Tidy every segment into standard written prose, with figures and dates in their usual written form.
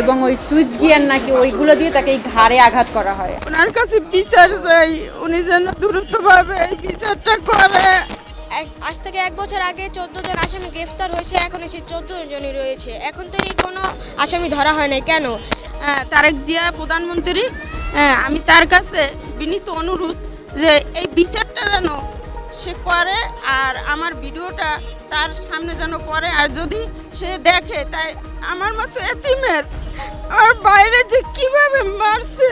এবং ওই switch gear নাকি ওইগুলো দিয়ে তাকে এই ঘাড়ে আঘাত করা হয়। ওনার কাছে বিচার চাই, উনি যেন দ্রুতভাবে এই বিচারটা করে। আজ থেকে 1 বছর আগে 14 জন আসামি গ্রেফতার হয়েছে, এখন এসে 14 জনই রয়েছে। এখন তো এই কোনো আসামি ধরা হয় নাই কেন? তারেক জিয়া প্রধানমন্ত্রী, আমি তার কাছে বিনীত অনুরোধ যে এই বিচারটা যেন সে করে, আর আমার ভিডিওটা তার সামনে যেন করে। আর যদি সে দেখে, তাই আমার মতো এতিমের আর বাইরে যে কিভাবে মারছে,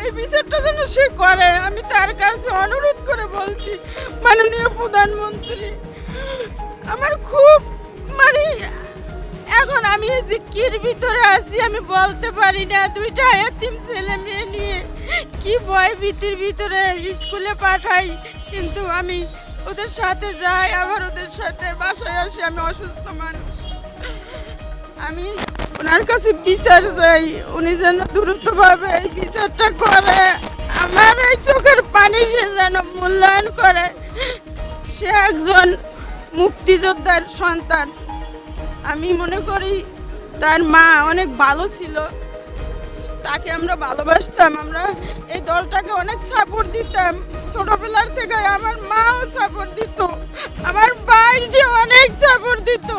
এই বিচারটা যেন সে করে। আমি তার কাছে অনুরোধ করে বলছি, মাননীয় প্রধানমন্ত্রী, আমার খুব এখন আমি যে কির ভিতরে আছি আমি বলতে পারি না। 2টা এতিম ছেলে মেয়ে নিয়ে কি ভয় ভীতির ভিতরে স্কুলে পাঠাই, কিন্তু আমি ওদের সাথে যাই, আবার ওদের সাথে বাসায় আসি। আমি অসুস্থ মানুষ, আমি ওনার কাছে বিচার চাই, উনি যেন দ্রুতভাবে এই বিচারটা করে। আমার এই চোখের পানি সে যেন মূল্যায়ন করে। সে একজন মুক্তিযোদ্ধার সন্তান। আমি মনে করি তার মা অনেক ভালো ছিল, তাকে আমরা ভালোবাসতাম, আমরা এই দলটাকে অনেক সাপোর্ট দিতাম ছোটবেলার থেকে। আমার মাও সাপোর্ট দিত, আমার ভাই যে অনেক সাপোর্ট দিত।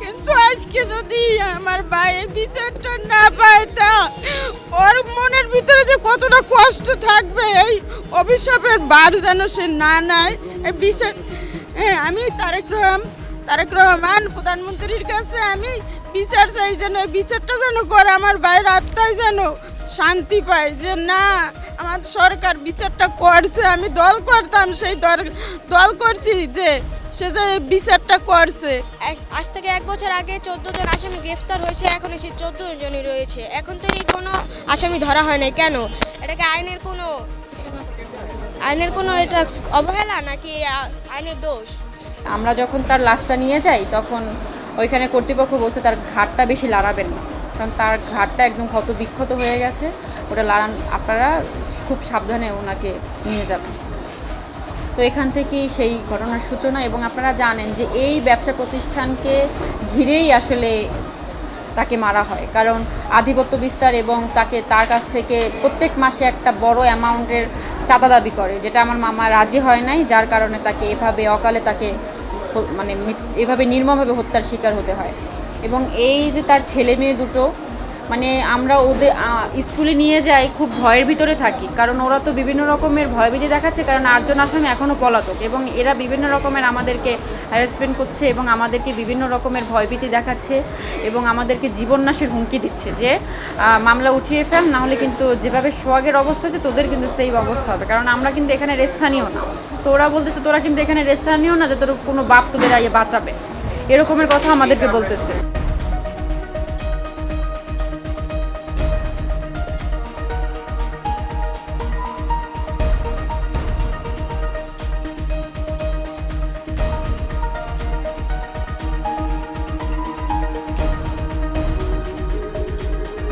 কিন্তু আজকে যদি আমার ভাই এই বিচারটা না পায়, তা ওর মনের ভিতরে যে কতটা কষ্ট থাকবে, এই অভিশাপের বার যেন সে না নেয়। এই বিচার আমি তারেক রহমান প্রধানমন্ত্রীর কাছে আমি বিচার চাই, যেন এই বিচারটা যেন করে। আমার ভাইয়ের আত্মায় যেন শান্তি পায় যে না, আমার সরকার বিচারটা করছে। আমি দল করতাম, সেই দল করছি যে সে যে বিচারটা করছে। আজ থেকে 1 বছর আগে 14 জন আসামি গ্রেফতার হয়েছে, এখন এসে 14 জনই রয়েছে। এখন তো এই কোনো আসামি ধরা হয় নাই কেন? এটাকে আইনের কোনো এটা অবহেলা নাকি আইনের দোষ? আমরা যখন তার লাশটা নিয়ে যাই, তখন ওইখানে কর্তৃপক্ষ বলছে তার ঘাটটা বেশি লাড়াবেন না, কারণ তার ঘাটটা একদম ক্ষত বিক্ষত হয়ে গেছে। ওটা লাড়ান, আপনারা খুব সাবধানে ওনাকে নিয়ে যাবেন। তো এখান থেকেই সেই ঘটনার সূচনা। এবং আপনারা জানেন যে এই ব্যবসা প্রতিষ্ঠানকে ঘিরেই আসলে তাকে মারা হয়, কারণ আধিপত্য বিস্তার এবং তার কাছ থেকে প্রত্যেক মাসে একটা বড় অ্যামাউন্টের চাঁদা দাবি করে, যেটা আমার মামা রাজি হয় নাই, যার কারণে তাকে এভাবে অকালে তাকে এভাবে নির্মমভাবে হত্যার শিকার হতে হয়। এবং এই যে তার ছেলে মেয়ে দুটো, আমরা ওদের স্কুলে নিয়ে যাই, খুব ভয়ের ভিতরে থাকি, কারণ ওরা তো বিভিন্ন রকমের ভয়ভীতি দেখাচ্ছে, কারণ 8 জন আসামি এখনও পলাতক, এবং এরা বিভিন্ন রকমের আমাদেরকে হ্যারাসমেন্ট করছে এবং আমাদেরকে বিভিন্ন রকমের ভয়ভীতি দেখাচ্ছে এবং আমাদেরকে জীবননাশের হুমকি দিচ্ছে যে মামলা উঠিয়ে ফেল, নাহলে কিন্তু যেভাবে সোহাগের অবস্থা হচ্ছে তোদের কিন্তু সেই অবস্থা হবে, কারণ আমরা কিন্তু এখানে স্থানীয় না। তো ওরা বলতেছে তোরা কিন্তু এখানে স্থানীয় না, যে তোর কোনো বাপ তোদের আইয়ে বাঁচাবে, এরকমের কথা আমাদেরকে বলতেছে।